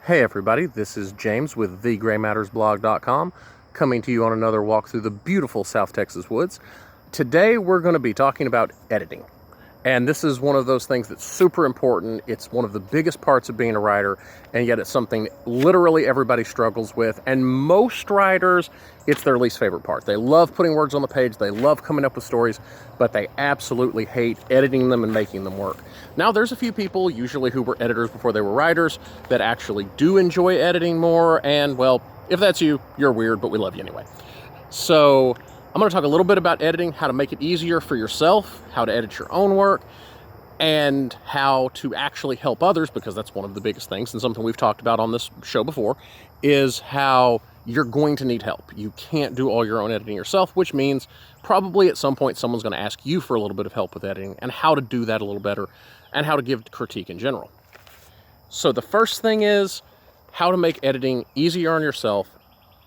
Hey everybody, this is James with thegraymattersblog.com coming to you on another walk through the beautiful South Texas woods. Today we're going to be talking about editing. And this is one of those things that's super important. It's one of the biggest parts of being a writer, and yet it's something literally everybody struggles with. And most writers, it's their least favorite part. They love putting words on the page, they love coming up with stories, but they absolutely hate editing them and making them work. Now, there's a few people, usually who were editors before they were writers, that actually do enjoy editing more, and well, if that's you, you're weird, but we love you anyway. So I'm going to talk a little bit about editing, how to make it easier for yourself, how to edit your own work, and how to actually help others, because that's one of the biggest things, and something we've talked about on this show before, is how you're going to need help. You can't do all your own editing yourself, which means probably at some point someone's going to ask you for a little bit of help with editing, and how to do that a little better, and how to give critique in general. So the first thing is how to make editing easier on yourself,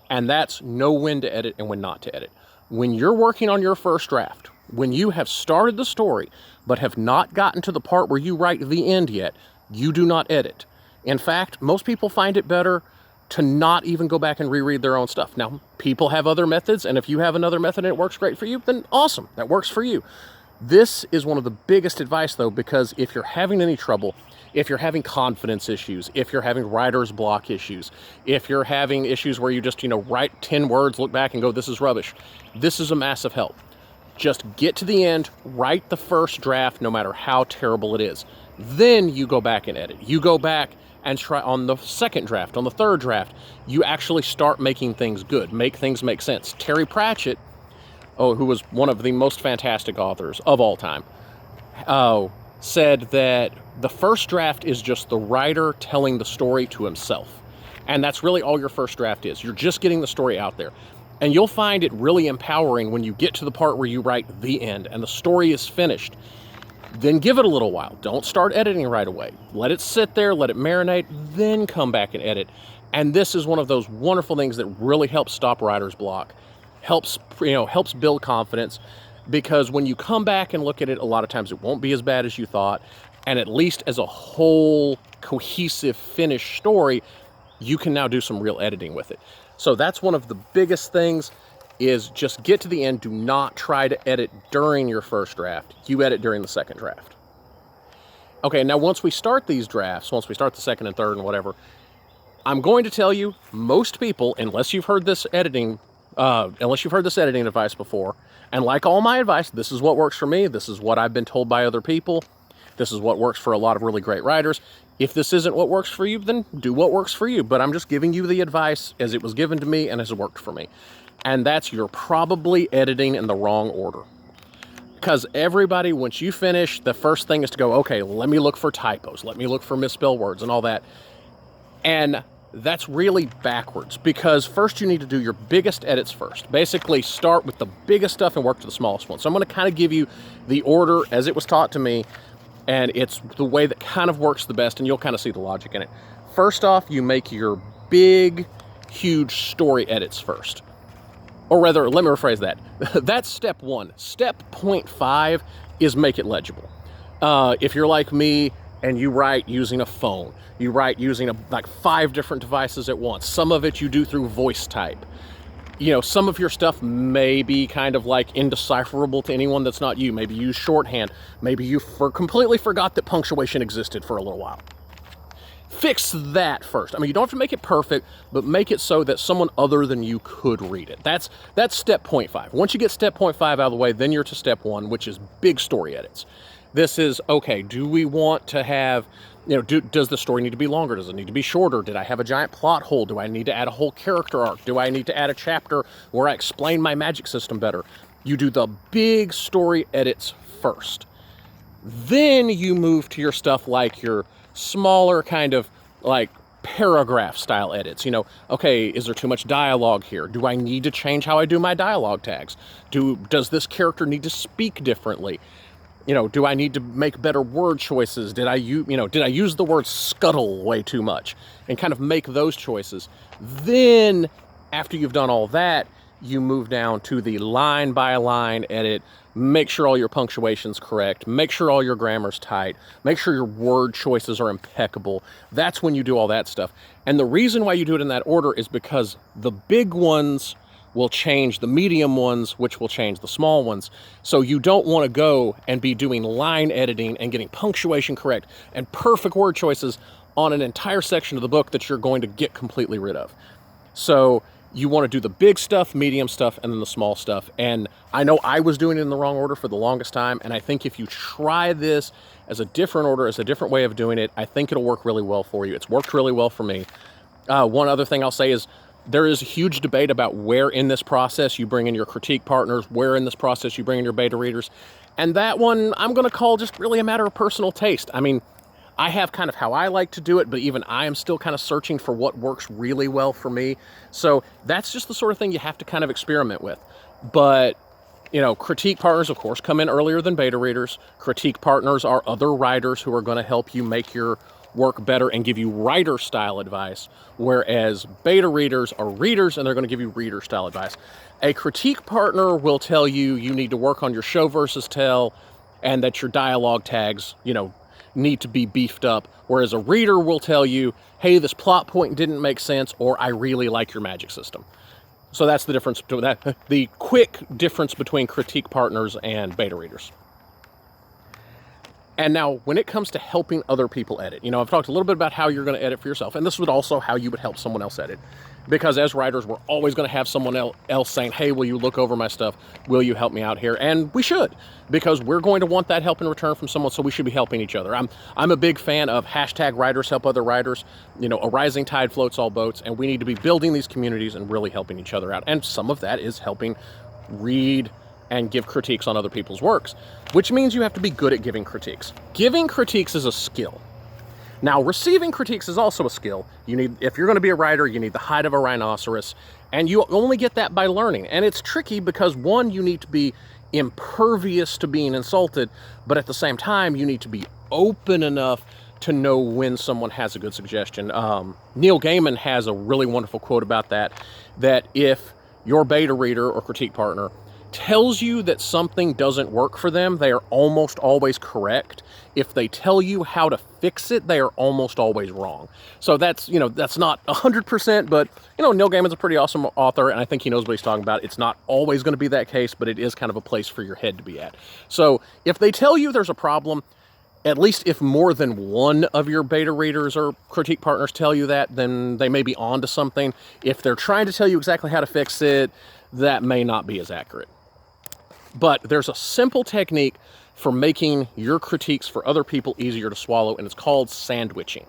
and that's know when to edit and when not to edit. When you're working on your first draft, when you have started the story, but have not gotten to the part where you write the end yet, you do not edit. In fact, most people find it better to not even go back and reread their own stuff. Now, people have other methods, and if you have another method and it works great for you, then awesome, that works for you. This is one of the biggest advice, though, because if you're having any trouble, if you're having confidence issues, if you're having writer's block issues, if you're having issues where you just, write 10 words, look back and go, this is rubbish, this is a massive help. Just get to the end, write the first draft, no matter how terrible it is. Then you go back and edit. You go back and try on the second draft, on the third draft, you actually start making things good, make things make sense. Terry Pratchett, who was one of the most fantastic authors of all time, said that the first draft is just the writer telling the story to himself. And that's really all your first draft is. You're just getting the story out there. And you'll find it really empowering when you get to the part where you write the end and the story is finished. Then give it a little while. Don't start editing right away. Let it sit there, let it marinate, then come back and edit. And this is one of those wonderful things that really helps stop writer's block, helps build confidence, because when you come back and look at it, a lot of times it won't be as bad as you thought. And at least as a whole cohesive finished story, you can now do some real editing with it. So that's one of the biggest things, is just get to the end. Do not try to edit during your first draft. You edit during the second draft. Okay, now once we start these drafts, once we start the second and third and whatever, I'm going to tell you, most people, unless you've heard this editing advice before, and like all my advice, this is what works for me, this is what I've been told by other people, this is what works for a lot of really great writers. If this isn't what works for you, then do what works for you. But I'm just giving you the advice as it was given to me and as it worked for me. And that's, you're probably editing in the wrong order. Because everybody, once you finish, the first thing is to go, okay, let me look for typos, let me look for misspelled words and all that. And that's really backwards, because first you need to do your biggest edits first. Basically, start with the biggest stuff and work to the smallest one. So I'm going to kind of give you the order as it was taught to me, and it's the way that kind of works the best, and you'll kind of see the logic in it. First off, you make your big, huge story edits first. Or rather, let me rephrase that. That's step one. Step 0.5 is make it legible. If you're like me and you write using a phone, you write using like 5 different devices at once. Some of it you do through voice type. Some of your stuff may be kind of like indecipherable to anyone that's not you. Maybe you use shorthand. Maybe you completely forgot that punctuation existed for a little while. Fix that first. I mean, you don't have to make it perfect, but make it so that someone other than you could read it. That's step 0.5. Once you get step 0.5 out of the way, then you're to step 1, which is big story edits. This is, okay, do we want to have, does the story need to be longer? Does it need to be shorter? Did I have a giant plot hole? Do I need to add a whole character arc? Do I need to add a chapter where I explain my magic system better? You do the big story edits first. Then you move to your stuff like your smaller kind of like paragraph style edits. Okay, is there too much dialogue here? Do I need to change how I do my dialogue tags? Does this character need to speak differently? Do I need to make better word choices? Did I use the word scuttle way too much? And kind of make those choices. Then, after you've done all that, you move down to the line by line edit, make sure all your punctuation's correct, make sure all your grammar's tight, make sure your word choices are impeccable. That's when you do all that stuff. And the reason why you do it in that order is because the big ones will change the medium ones, which will change the small ones. So you don't want to go and be doing line editing and getting punctuation correct and perfect word choices on an entire section of the book that you're going to get completely rid of. So you want to do the big stuff, medium stuff, and then the small stuff. And I know I was doing it in the wrong order for the longest time, and I think if you try this as a different order, as a different way of doing it, I think it'll work really well for you. It's worked really well for me. One other thing I'll say is there is a huge debate about where in this process you bring in your critique partners, where in this process you bring in your beta readers. And that one I'm going to call just really a matter of personal taste. I mean, I have kind of how I like to do it, but even I am still kind of searching for what works really well for me. So that's just the sort of thing you have to kind of experiment with. But, you know, critique partners, of course, come in earlier than beta readers. Critique partners are other writers who are going to help you make your work better and give you writer style advice, whereas beta readers are readers and they're going to give you reader style advice. A critique partner will tell you you need to work on your show versus tell and that your dialogue tags, you know, need to be beefed up, whereas a reader will tell you, hey, this plot point didn't make sense, or I really like your magic system. So that's the difference between that, the quick difference between critique partners and beta readers. And now when it comes to helping other people edit, you know, I've talked a little bit about how you're going to edit for yourself, and this would also how you would help someone else edit. Because as writers, we're always going to have someone else saying, hey, will you look over my stuff? Will you help me out here? And we should, because we're going to want that help in return from someone, so we should be helping each other. I'm a big fan of hashtag writers help other writers. You know, a rising tide floats all boats, and we need to be building these communities and really helping each other out. And some of that is helping read and give critiques on other people's works, which means you have to be good at giving critiques. Giving critiques is a skill. Now, receiving critiques is also a skill. You need, if you're going to be a writer, you need the hide of a rhinoceros, and you only get that by learning. And it's tricky because, one, you need to be impervious to being insulted, but at the same time, you need to be open enough to know when someone has a good suggestion. Neil Gaiman has a really wonderful quote about that, that if your beta reader or critique partner tells you that something doesn't work for them, they are almost always correct. If they tell you how to fix it, they are almost always wrong. So that's, you know, that's not 100%, but, you know, Neil Gaiman's a pretty awesome author, and I think he knows what he's talking about. It's not always going to be that case, but it is kind of a place for your head to be at. So if they tell you there's a problem, at least if more than one of your beta readers or critique partners tell you that, then they may be on to something. If they're trying to tell you exactly how to fix it, that may not be as accurate. But there's a simple technique for making your critiques for other people easier to swallow, and it's called sandwiching.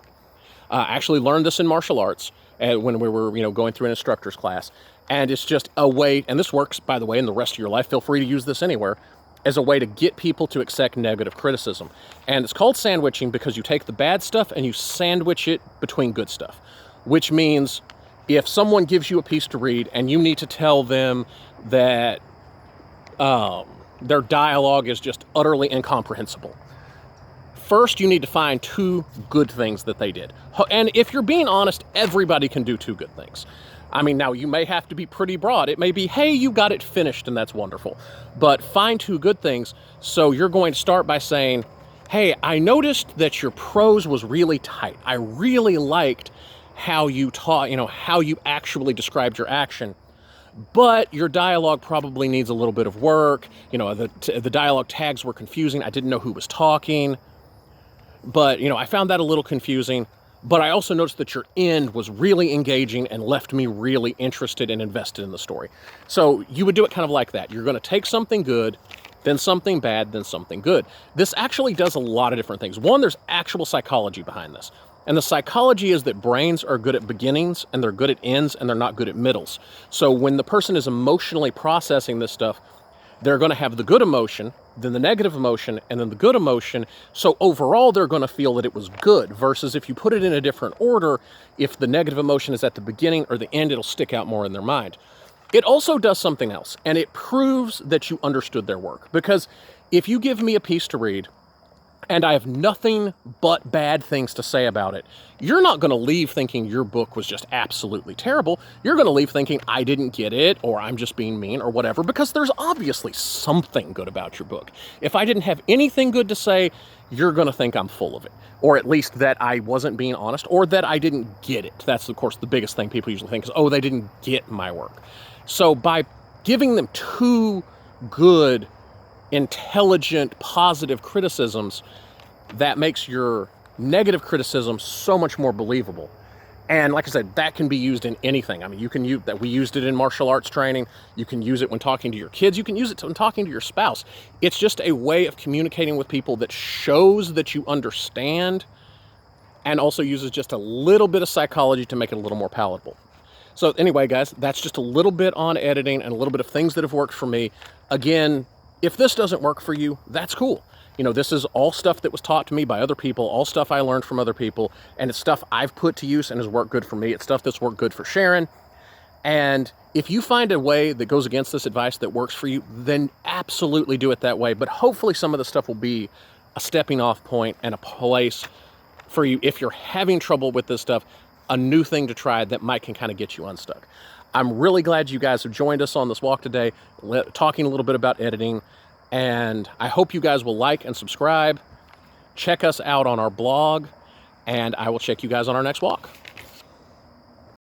I actually learned this in martial arts when we were, you know, going through an instructor's class, and it's just a way, and this works, by the way, in the rest of your life. Feel free to use this anywhere, as a way to get people to accept negative criticism. And it's called sandwiching because you take the bad stuff and you sandwich it between good stuff, which means if someone gives you a piece to read and you need to tell them that their dialogue is just utterly incomprehensible, first you need to find two good things that they did. And if you're being honest, everybody can do two good things. I mean, now you may have to be pretty broad. It may be, hey, you got it finished, and that's wonderful. But find two good things. So you're going to start by saying, hey, I noticed that your prose was really tight. I really liked how you taught, you know, how you actually described your action. But your dialogue probably needs a little bit of work. You know, the dialogue tags were confusing. I didn't know who was talking. But, you know, I found that a little confusing. But I also noticed that your end was really engaging and left me really interested and invested in the story. So you would do it kind of like that. You're going to take something good, then something bad, then something good. This actually does a lot of different things. One, there's actual psychology behind this. And the psychology is that brains are good at beginnings and they're good at ends and they're not good at middles. So when the person is emotionally processing this stuff, they're going to have the good emotion, then the negative emotion, and then the good emotion. So overall, they're going to feel that it was good, versus if you put it in a different order, if the negative emotion is at the beginning or the end, it'll stick out more in their mind. It also does something else, and it proves that you understood their work. Because if you give me a piece to read, and I have nothing but bad things to say about it, you're not going to leave thinking your book was just absolutely terrible. You're going to leave thinking I didn't get it, or I'm just being mean, or whatever, because there's obviously something good about your book. If I didn't have anything good to say, you're going to think I'm full of it, or at least that I wasn't being honest, or that I didn't get it. That's, of course, the biggest thing people usually think is, oh, they didn't get my work. So by giving them two good, intelligent, positive criticisms, that makes your negative criticism so much more believable. And like I said, that can be used in anything. I mean, you can use that. We used it in martial arts training. You can use it when talking to your kids. You can use it when talking to your spouse. It's just a way of communicating with people that shows that you understand, and also uses just a little bit of psychology to make it a little more palatable. So anyway, guys, that's just a little bit on editing and a little bit of things that have worked for me. Again, if this doesn't work for you, that's cool. You know, this is all stuff that was taught to me by other people, all stuff I learned from other people, and it's stuff I've put to use and has worked good for me. It's stuff that's worked good for Sharon. And if you find a way that goes against this advice that works for you, then absolutely do it that way. But hopefully some of the stuff will be a stepping off point and a place for you, if you're having trouble with this stuff, a new thing to try that can kind of get you unstuck. I'm really glad you guys have joined us on this walk today, talking a little bit about editing. And I hope you guys will like and subscribe. Check us out on our blog, and I will check you guys on our next walk.